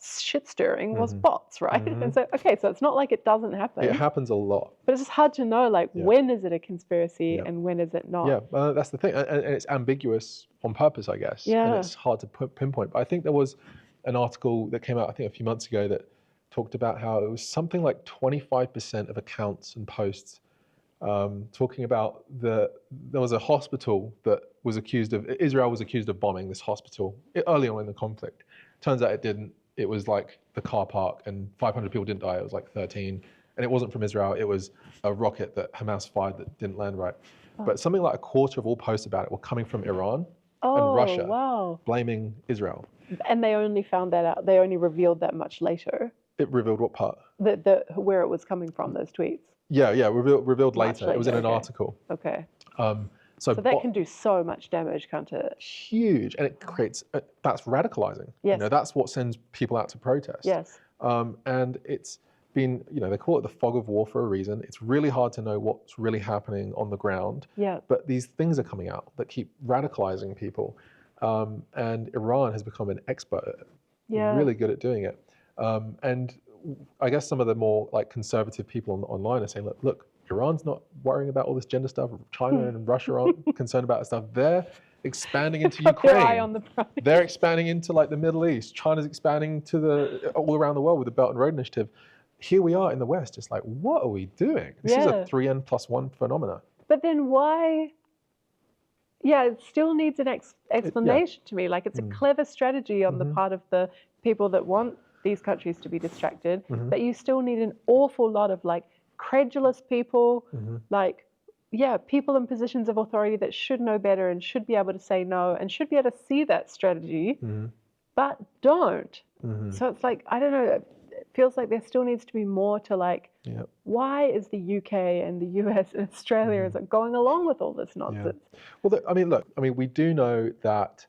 shit stirring was bots, right? And so, okay, so it's not like it doesn't happen. It happens a lot. But it's just hard to know, like, when is it a conspiracy and when is it not? Yeah, that's the thing. And it's ambiguous on purpose, I guess. Yeah. And it's hard to pinpoint. But I think there was an article that came out, I think, a few months ago that talked about how it was something like 25% of accounts and posts talking about there was a hospital that was accused of, Israel was accused of bombing this hospital early on in the conflict. Turns out it didn't. It was like the car park and 500 people didn't die. It was like 13. And it wasn't from Israel. It was a rocket that Hamas fired that didn't land right. But something like a quarter of all posts about it were coming from Iran and Russia, blaming Israel. And they only found that out. They only revealed that much later. It revealed what part? Where it was coming from, those tweets. Yeah, revealed later. It was in an article. Okay. So that can do so much damage, can't it? Huge, and it creates, that's radicalizing. Yes. You know, that's what sends people out to protest. Yes. And it's been, you know, they call it the fog of war for a reason. It's really hard to know what's really happening on the ground. Yeah. But these things are coming out that keep radicalizing people. And Iran has become an expert at it. Yeah. Really good at doing it. And I guess some of the more like conservative people online are saying, look, Iran's not worrying about all this gender stuff. China and Russia aren't concerned about that stuff. They're expanding into Ukraine. Their eye on the prize. They're expanding into like the Middle East. China's expanding to all around the world with the Belt and Road Initiative. Here we are in the West, just like, what are we doing? This is a 3N+1 phenomena. But then why? Yeah, it still needs an explanation to me. Like, it's a clever strategy on the part of the people that want these countries to be distracted, but you still need an awful lot of like credulous people, like, people in positions of authority that should know better and should be able to say no and should be able to see that strategy, but don't. So it's like, I don't know, it feels like there still needs to be more to like, why is the UK and the US and Australia is going along with all this nonsense? Well, I mean, look, I mean, we do know that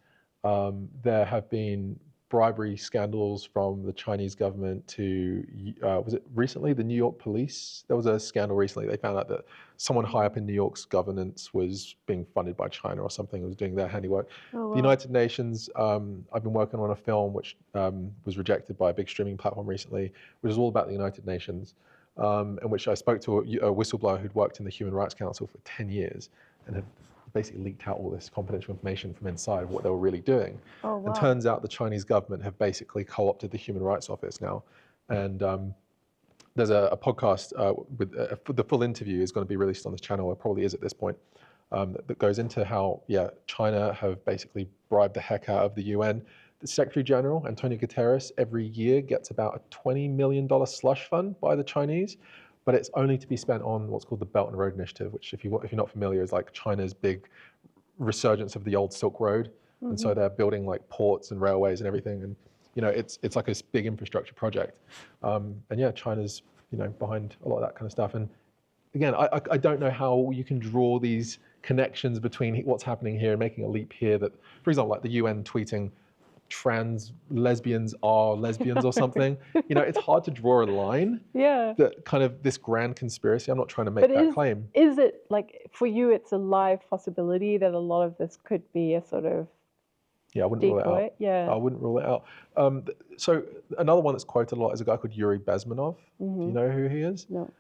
there have been bribery scandals from the Chinese government to, was it recently, the New York police? There was a scandal recently. They found out that someone high up in New York's governance was being funded by China or something, was doing their handiwork. Oh, wow. The United Nations, I've been working on a film which was rejected by a big streaming platform recently, which is all about the United Nations, in which I spoke to a whistleblower who'd worked in the Human Rights Council for 10 years and had basically leaked out all this confidential information from inside of what they were really doing. Oh, wow. And turns out the Chinese government have basically co-opted the Human Rights Office now. And there's a podcast with the full interview is going to be released on this channel, or probably is at this point, that goes into how, China have basically bribed the heck out of the UN. The Secretary General, Antonio Guterres, every year gets about a $20 million slush fund by the Chinese, but it's only to be spent on what's called the Belt and Road Initiative, which if you're not familiar is like China's big resurgence of the old Silk Road. And so they're building like ports and railways and everything. And, you know, it's like this big infrastructure project. And China's, behind a lot of that kind of stuff. And again, I don't know how you can draw these connections between what's happening here and making a leap here that, for example, like the UN tweeting, trans lesbians are lesbians or something. It's hard to draw a line. Yeah. That kind of this grand conspiracy. I'm not trying to make that claim. Is it like, for you, it's a live possibility that a lot of this could be a sort of I wouldn't decoy? rule it out. Yeah. I wouldn't rule it out. So another one that's quoted a lot is a guy called Yuri Bezmenov. Do you know who he is? No.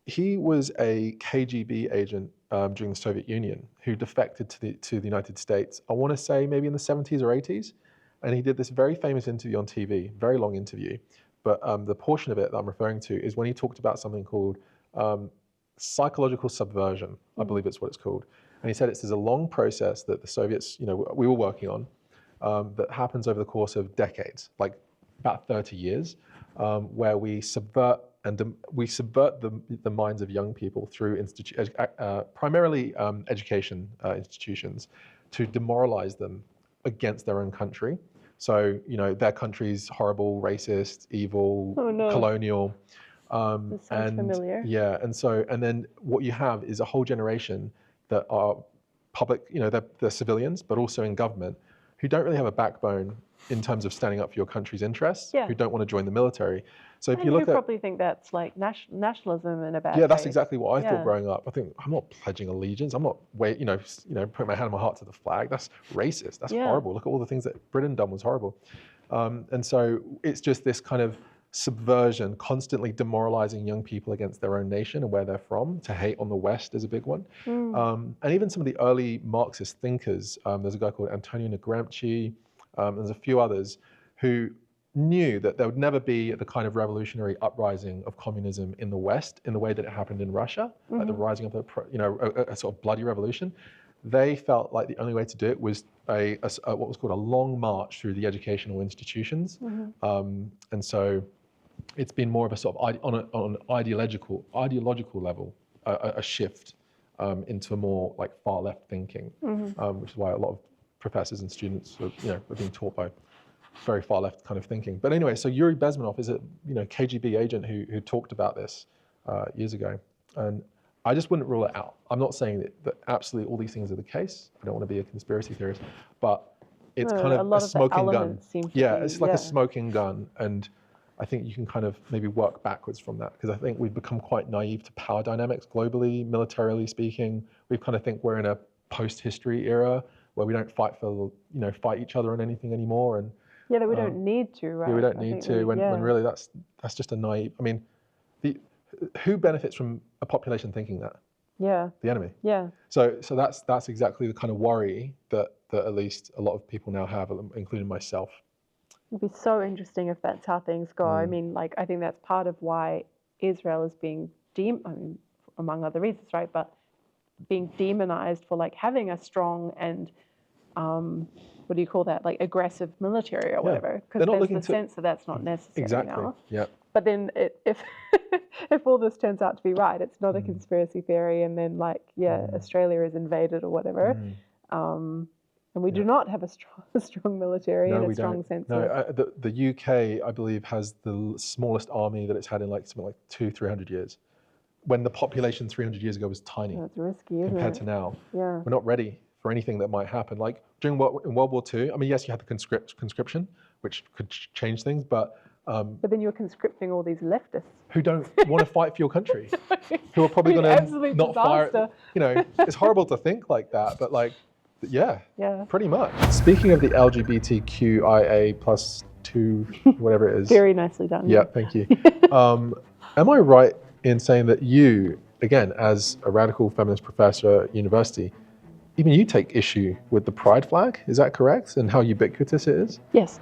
He was a KGB agent during the Soviet Union who defected to the United States, I want to say maybe in the 70s or 80s. And he did this very famous interview on TV, very long interview. But the portion of it that I'm referring to is when he talked about something called psychological subversion, I believe it's what it's called. And he said it's a long process that the Soviets, we were working on, that happens over the course of decades, like about 30 years, where we subvert we subvert the minds of young people through primarily education institutions to demoralize them against their own country. So, their country's horrible, racist, evil, colonial. This sounds familiar. Yeah, and then what you have is a whole generation that are public, they're civilians, but also in government, who don't really have a backbone in terms of standing up for your country's interests, who don't want to join the military. So if you look at, probably think that's like nationalism in a bad yeah, that's way. exactly what I thought growing up. I think I'm not pledging allegiance. I'm not putting my hand on my heart to the flag. That's racist. That's horrible. Look at all the things that Britain done was horrible. And so it's just this kind of subversion, constantly demoralizing young people against their own nation and where they're from. To hate on the West is a big one. And even some of the early Marxist thinkers, there's a guy called Antonio Gramsci, there's a few others who knew that there would never be the kind of revolutionary uprising of communism in the West in the way that it happened in Russia, like the rising of a sort of bloody revolution. They felt like the only way to do it was what was called a long march through the educational institutions. And so it's been more of a sort of on an ideological level, a shift into a more like far left thinking, which is why a lot of professors and students are being taught by very far left kind of thinking. But anyway, so Yuri Bezmenov is a KGB agent who talked about this years ago, and I just wouldn't rule it out. I'm not saying that absolutely all these things are the case. I don't want to be a conspiracy theorist, but it's kind of a smoking gun. Yeah, it's like a smoking gun, and I think you can kind of maybe work backwards from that, because I think we've become quite naive to power dynamics globally, militarily speaking. We kind of think we're in a post-history era where we don't fight each other on anything anymore, and that we don't need to, right? Yeah, we don't need to, when really that's just a naive. I mean, who benefits from a population thinking that? Yeah. The enemy. Yeah. So that's exactly the kind of worry that at least a lot of people now have, including myself. It'd be so interesting if that's how things go. I mean, I think that's part of why Israel is being among other reasons, right? But being demonized for having a strong and what do you call that? Aggressive military or whatever. Because there's the sense that that's not necessary now. Yeah. But then if all this turns out to be right, it's not a conspiracy theory, and then Australia is invaded or whatever. And we do not have a strong military and a strong sense of... the UK, I believe, has the smallest army that it's had in something like 200-300 years, when the population 300 years ago was tiny. That's risky, isn't it? Compared to now. Yeah. We're not ready for anything that might happen. Like in World War II, I mean, yes, you had the conscription, which could change things, but then you're conscripting all these leftists who don't want to fight for your country, who are probably going to not fire. It's horrible to think like that, but yeah, pretty much. Speaking of the LGBTQIA plus 2, whatever it is. Very nicely done. Yeah, thank you. Am I right in saying that you, again, as a radical feminist professor at university, even you take issue with the pride flag? Is that correct? And how ubiquitous it is? Yes.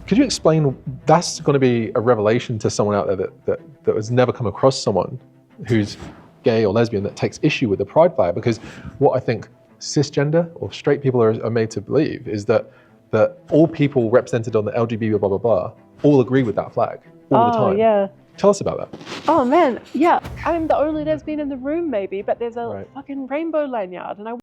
Could you explain? That's going to be a revelation to someone out there that has never come across someone who's gay or lesbian that takes issue with the pride flag. Because what I think cisgender or straight people are made to believe is that all people represented on the LGBT blah blah blah all agree with that flag all the time. Yeah. Tell us about that. Oh man, yeah. I'm the only lesbian in the room maybe, but there's a fucking rainbow lanyard and I